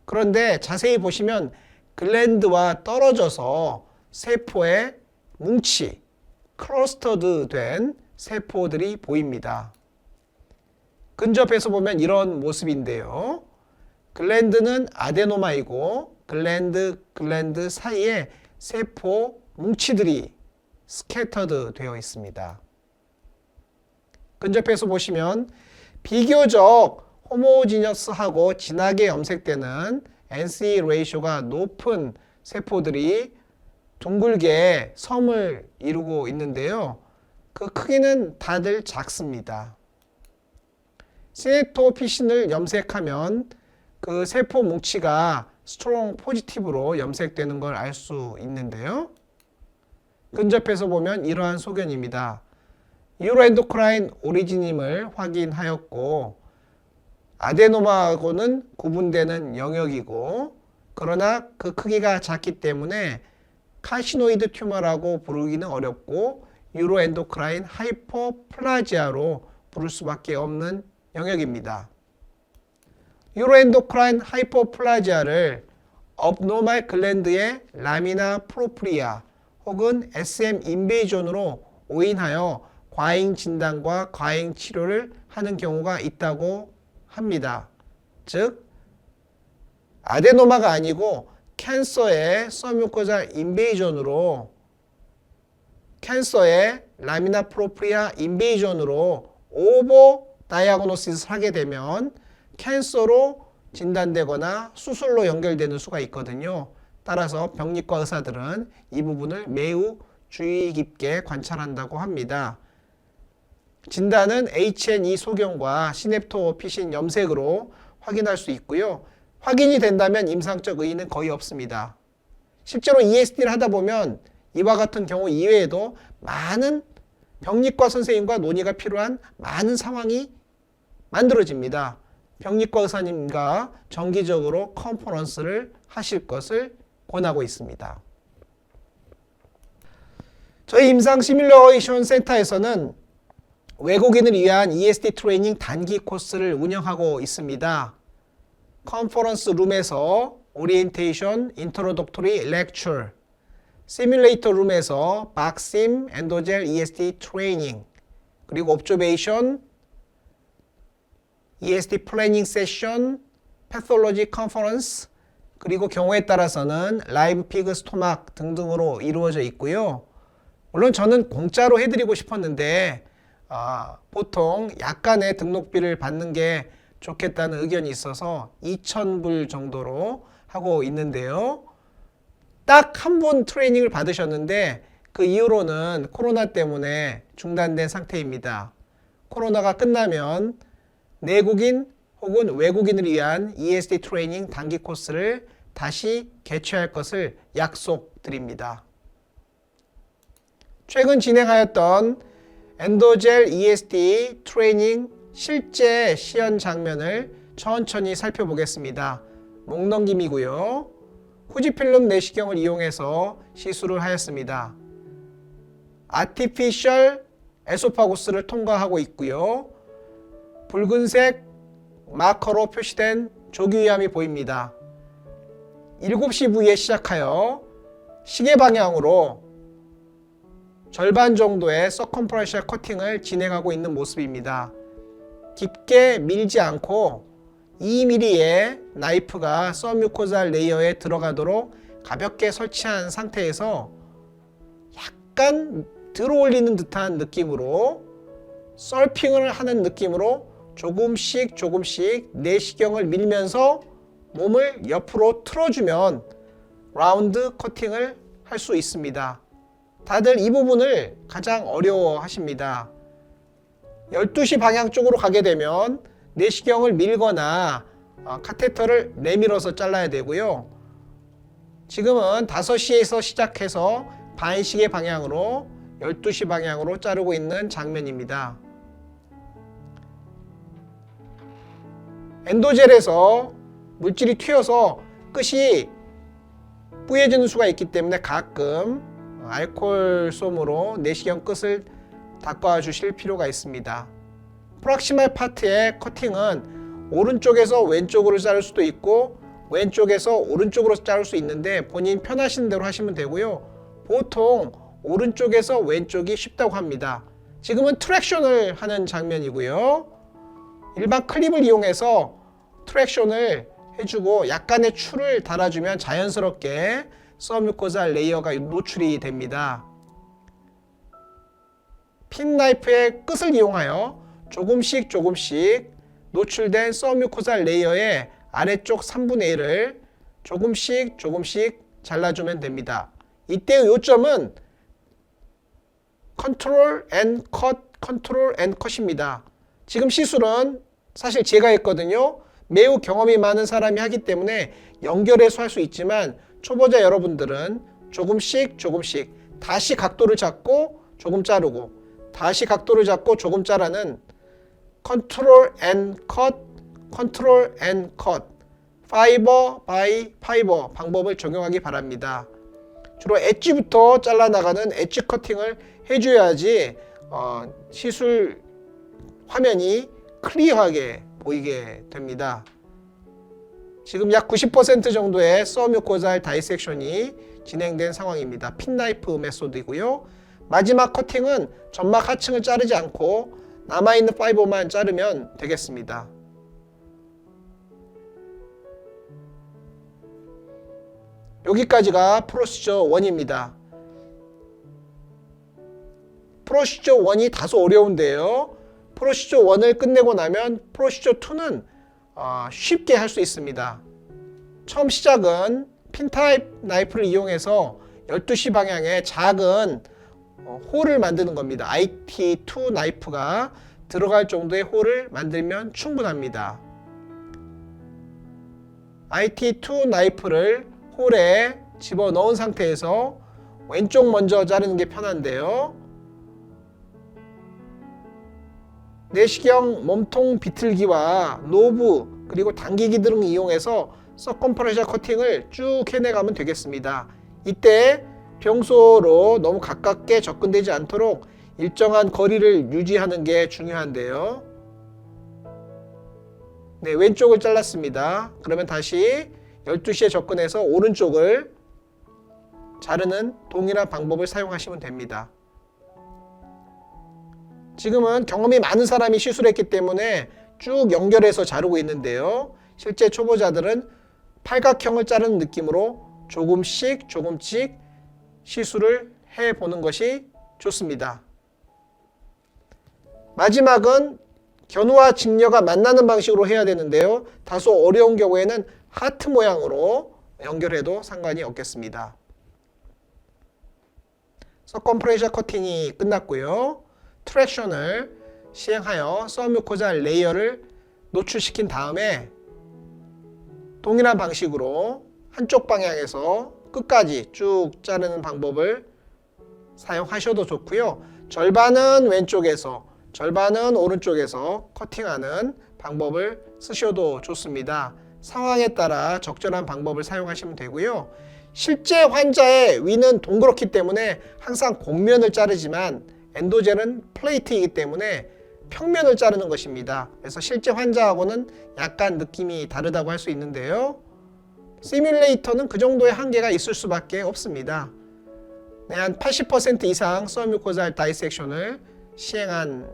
그런데 자세히 보시면 글랜드와 떨어져서 세포의 뭉치, 클러스터드 된 세포들이 보입니다. 근접해서 보면 이런 모습인데요. 글랜드는 아데노마이고 글랜드 사이에 세포 뭉치들이 스캐터드 되어 있습니다. 근접해서 보시면 비교적 호모지니어스하고 진하게 염색되는 NC 레이쇼가 높은 세포들이 둥글게 섬을 이루고 있는데요. 그 크기는 다들 작습니다. 시냅토피신을 염색하면 그 세포 뭉치가 스트롱 포지티브로 염색되는 걸 알 수 있는데요. 근접해서 보면 이러한 소견입니다. 유로엔도크라인 오리진임을 확인하였고 아데노마하고는 구분되는 영역이고, 그러나 그 크기가 작기 때문에 카시노이드 튜머라고 부르기는 어렵고 유로엔도크라인 하이퍼플라지아로 부를 수밖에 없는 영역입니다. 유로엔도크라인 하이퍼플라지아를 업노말 글랜드의 라미나 프로프리아 혹은 SM 인베이전으로 오인하여 과잉 진단과 과잉 치료를 하는 경우가 있다고 합니다. 즉 아데노마가 아니고 캔서의 서뮤코잘 인베이전으로 캔서의 라미나 프로프리아 인베이전으로 오버 다이아그노시스를 하게 되면 캔서로 진단되거나 수술로 연결되는 수가 있거든요. 따라서 병리과 의사들은 이 부분을 매우 주의 깊게 관찰한다고 합니다. 진단은 H&E 소견과 시냅토피신 염색으로 확인할 수 있고요. 확인이 된다면 임상적 의의는 거의 없습니다. 실제로 ESD를 하다 보면 이와 같은 경우 이외에도 많은 병리과 선생님과 논의가 필요한 많은 상황이 만들어집니다. 병리과 의사님과 정기적으로 컨퍼런스를 하실 것을 권하고 있습니다. 저희 임상 시뮬레이션 센터에서는 외국인을 위한 ESD 트레이닝 단기 코스를 운영하고 있습니다. 컨퍼런스 룸에서 오리엔테이션 인트로덕토리 렉처, 시뮬레이터 룸에서 박심 엔도젤 ESD 트레이닝, 그리고 옵저베이션 ESD 플래닝 세션, 패톨로지 컨퍼런스, 그리고 경우에 따라서는 라이브 피그 스토막 등등으로 이루어져 있고요. 물론 저는 공짜로 해드리고 싶었는데 보통 약간의 등록비를 받는 게 좋겠다는 의견이 있어서 2,000불 정도로 하고 있는데요. 딱 한 번 트레이닝을 받으셨는데 그 이후로는 코로나 때문에 중단된 상태입니다. 코로나가 끝나면 내국인 혹은 외국인을 위한 ESD 트레이닝 단기 코스를 다시 개최할 것을 약속드립니다. 최근 진행하였던 엔도젤 ESD 트레이닝 실제 시연 장면을 천천히 살펴보겠습니다. 목넘김이고요. 후지필름 내시경을 이용해서 시술을 하였습니다. 아티피셜 에소파구스를 통과하고 있고요. 붉은색 마커로 표시된 조기위암이 보입니다. 7시 부위에 시작하여 시계 방향으로 절반 정도의 서컴프레셜 커팅을 진행하고 있는 모습입니다. 깊게 밀지 않고 2mm의 나이프가 서뮤코잘 레이어에 들어가도록 가볍게 설치한 상태에서 약간 들어올리는 듯한 느낌으로 서핑을 하는 느낌으로 조금씩 내시경을 밀면서 몸을 옆으로 틀어주면 라운드 커팅을 할 수 있습니다. 다들 이 부분을 가장 어려워 하십니다. 12시 방향 쪽으로 가게 되면 내시경을 밀거나 카테터를 내밀어서 잘라야 되고요. 지금은 5시에서 시작해서 반시계 방향으로 12시 방향으로 자르고 있는 장면입니다. 엔도젤에서 물질이 튀어서 끝이 뿌얘지는 수가 있기 때문에 가끔 알코올 솜으로 내시경 끝을 닦아 주실 필요가 있습니다. 프락시말 파트의 커팅은 오른쪽에서 왼쪽으로 자를 수도 있고 왼쪽에서 오른쪽으로 자를 수 있는데 본인 편하신 대로 하시면 되고요. 보통 오른쪽에서 왼쪽이 쉽다고 합니다. 지금은 트랙션을 하는 장면이고요. 일반 클립을 이용해서 트랙션을 해주고 약간의 줄을 달아주면 자연스럽게 서뮤코잘 레이어가 노출이 됩니다. 핀 나이프의 끝을 이용하여 조금씩 노출된 서뮤코잘 레이어의 아래쪽 3분의 1을 조금씩 잘라주면 됩니다. 이때의 요점은 컨트롤 앤 컷입니다. 지금 시술은 사실 제가 했거든요. 매우 경험이 많은 사람이 하기 때문에 연결해서 할 수 있지만 초보자 여러분들은 조금씩 다시 각도를 잡고 조금 자르고 다시 각도를 잡고 조금 자르는 컨트롤 앤 컷, 파이버 바이 파이버 방법을 적용하기 바랍니다. 주로 엣지부터 잘라나가는 엣지 커팅을 해줘야지 시술 화면이 클리어하게 보이게 됩니다. 지금 약 90% 정도의 서뮤코잘 다이섹션이 진행된 상황입니다. 핀나이프 메소드이고요. 마지막 커팅은 점막 하층을 자르지 않고 남아있는 파이버만 자르면 되겠습니다. 여기까지가 프로시저 1입니다. 프로시저 1이 다소 어려운데요. 프로시저 1을 끝내고 나면 프로시저 2는 쉽게 할 수 있습니다. 처음 시작은 핀 타입 나이프를 이용해서 12시 방향에 작은 홀을 만드는 겁니다. IT2 나이프가 들어갈 정도의 홀을 만들면 충분합니다. IT2 나이프를 홀에 집어넣은 상태에서 왼쪽 먼저 자르는 게 편한데요. 내시경 몸통 비틀기와 노브 그리고 당기기 등을 이용해서 서컴프레셔 커팅을 쭉 해내가면 되겠습니다. 이때 병소로 너무 가깝게 접근되지 않도록 일정한 거리를 유지하는 게 중요한데요. 네, 왼쪽을 잘랐습니다. 그러면 다시 12시에 접근해서 오른쪽을 자르는 동일한 방법을 사용하시면 됩니다. 지금은 경험이 많은 사람이 시술했기 때문에 쭉 연결해서 자르고 있는데요. 실제 초보자들은 팔각형을 자르는 느낌으로 조금씩 시술을 해보는 것이 좋습니다. 마지막은 견우와 직녀가 만나는 방식으로 해야 되는데요. 다소 어려운 경우에는 하트 모양으로 연결해도 상관이 없겠습니다. 서컴프레셔 커팅이 끝났고요. 트랙션을 시행하여 서뮤코자 레이어를 노출시킨 다음에 동일한 방식으로 한쪽 방향에서 끝까지 쭉 자르는 방법을 사용하셔도 좋고요. 절반은 왼쪽에서 절반은 오른쪽에서 커팅하는 방법을 쓰셔도 좋습니다. 상황에 따라 적절한 방법을 사용하시면 되고요. 실제 환자의 위는 동그랗기 때문에 항상 곡면을 자르지만 엔도젤은 플레이트이기 때문에 평면을 자르는 것입니다. 그래서 실제 환자하고는 약간 느낌이 다르다고 할 수 있는데요. 시뮬레이터는 그 정도의 한계가 있을 수밖에 없습니다. 네, 한 80% 이상 서뮤코잘 다이섹션을 시행한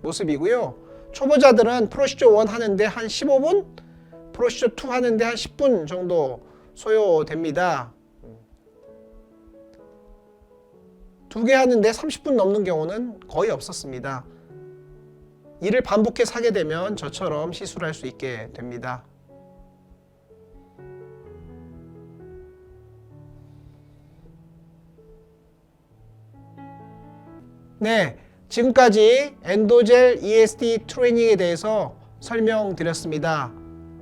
모습이고요. 초보자들은 프로시저 1 하는데 한 15분, 프로시저 2 하는데 한 10분 정도 소요됩니다. 2개 하는데 30분 넘는 경우는 거의 없었습니다. 이를 반복해서 하게 되면 저처럼 시술할 수 있게 됩니다. 네, 지금까지 엔도젤 ESD 트레이닝에 대해서 설명드렸습니다.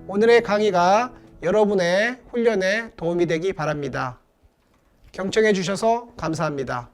오늘의 강의가 여러분의 훈련에 도움이 되기 바랍니다. 경청해 주셔서 감사합니다.